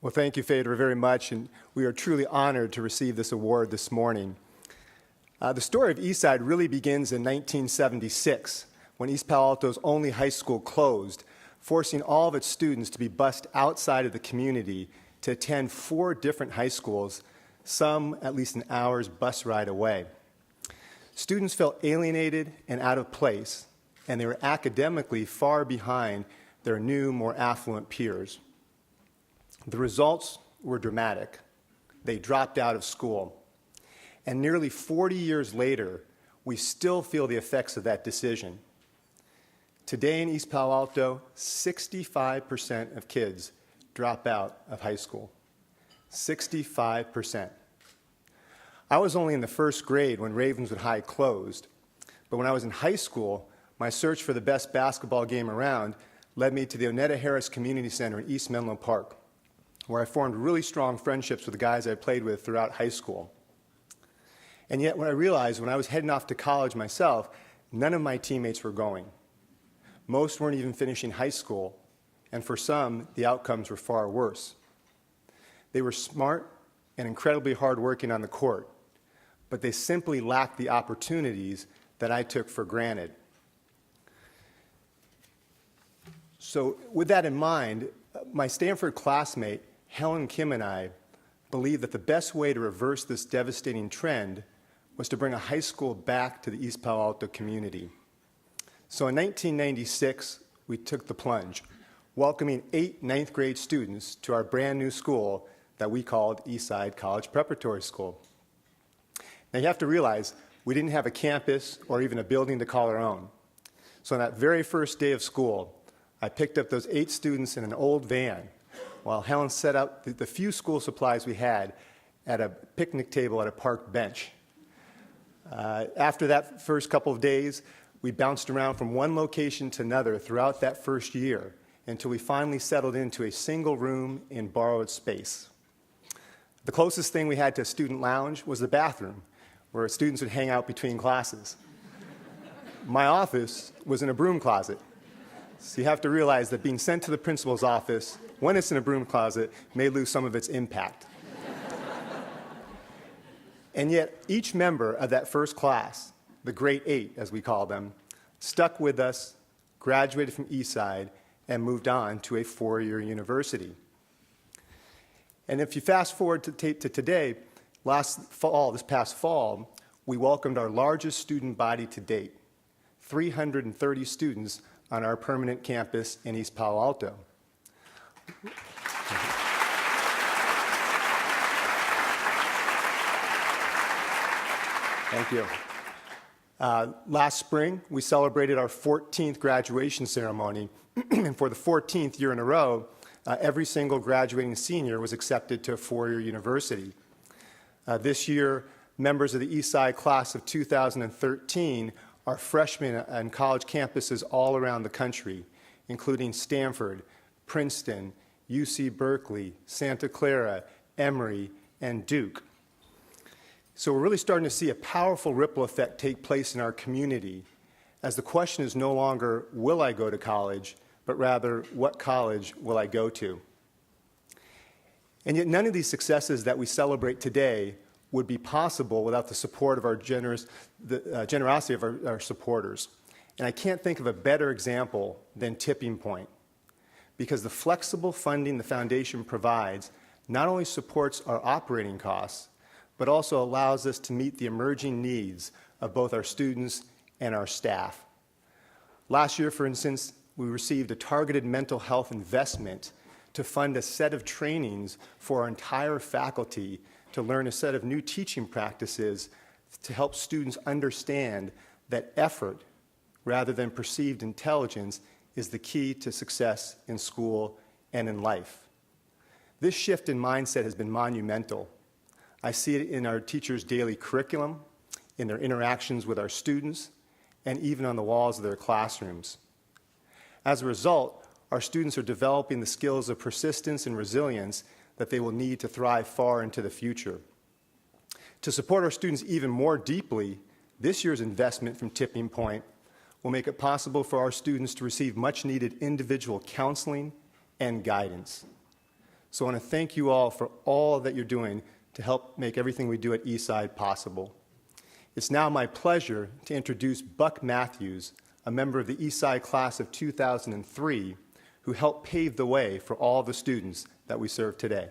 Well, thank you, Phaedra, very much, and we are truly honored to receive this award this morning. The story of Eastside really begins in 1976, when East Palo Alto's only high school closed, forcing all of its students to be bused outside of the community to attend 4 different high schools, some at least an hour's bus ride away. Students felt alienated and out of place, and they were academically far behind their new, more affluent peers. The results were dramatic. They dropped out of school. And nearly 40 years later, we still feel the effects of that decision. Today in East Palo Alto, 65% of kids drop out of high school. 65%. I was only in the first grade when Ravenswood High closed, but when I was in high school, my search for the best basketball game around led me to the Onetta Harris Community Center in East Menlo Park, where I formed really strong friendships with the guys I played with throughout high school. And yet, when I realized when I was heading off to college myself, none of my teammates were going. Most weren't even finishing high school, and for some, the outcomes were far worse. They were smart and incredibly hardworking on the court, but they simply lacked the opportunities that I took for granted. So with that in mind, my Stanford classmate, Helen Kim, and I believed that the best way to reverse this devastating trend was to bring a high school back to the East Palo Alto community. So in 1996, we took the plunge, welcoming 8 ninth grade students to our brand new school that we called Eastside College Preparatory School. Now you have to realize we didn't have a campus or even a building to call our own. So on that very first day of school, I picked up those 8 students in an old van while Helen set up the few school supplies we had at a picnic table at a park bench. After that first couple of days, we bounced around from one location to another throughout that first year until we finally settled into a single room in borrowed space. The closest thing we had to a student lounge was the bathroom, where students would hang out between classes. My office was in a broom closet. So you have to realize that being sent to the principal's office when it's in a broom closet may lose some of its impact. And yet, each member of that first class, the Great 8, as we call them, stuck with us, graduated from Eastside, and moved on to a 4-year university. And if you fast forward to today, this past fall, we welcomed our largest student body to date, 330 students on our permanent campus in East Palo Alto. Thank you. Last spring, we celebrated our 14th graduation ceremony, and for the 14th year in a row, every single graduating senior was accepted to a 4-year university. This year, members of the Eastside class of 2013 are freshmen on college campuses all around the country, including Stanford, Princeton, UC Berkeley, Santa Clara, Emory, and Duke. So we're really starting to see a powerful ripple effect take place in our community, as the question is no longer, will I go to college, but rather, what college will I go to? And yet none of these successes that we celebrate today would be possible without the support of our generosity of our supporters. And I can't think of a better example than Tipping Point, because the flexible funding the foundation provides not only supports our operating costs, but also allows us to meet the emerging needs of both our students and our staff. Last year, for instance, we received a targeted mental health investment to fund a set of trainings for our entire faculty to learn a set of new teaching practices to help students understand that effort, rather than perceived intelligence, is the key to success in school and in life. This shift in mindset has been monumental. I see it in our teachers' daily curriculum, in their interactions with our students, and even on the walls of their classrooms. As a result, our students are developing the skills of persistence and resilience that they will need to thrive far into the future. To support our students even more deeply, this year's investment from Tipping Point will make it possible for our students to receive much-needed individual counseling and guidance. So I want to thank you all for all that you're doing to help make everything we do at Eastside possible. It's now my pleasure to introduce Buck Matthews, a member of the Eastside class of 2003, who helped pave the way for all the students that we serve today.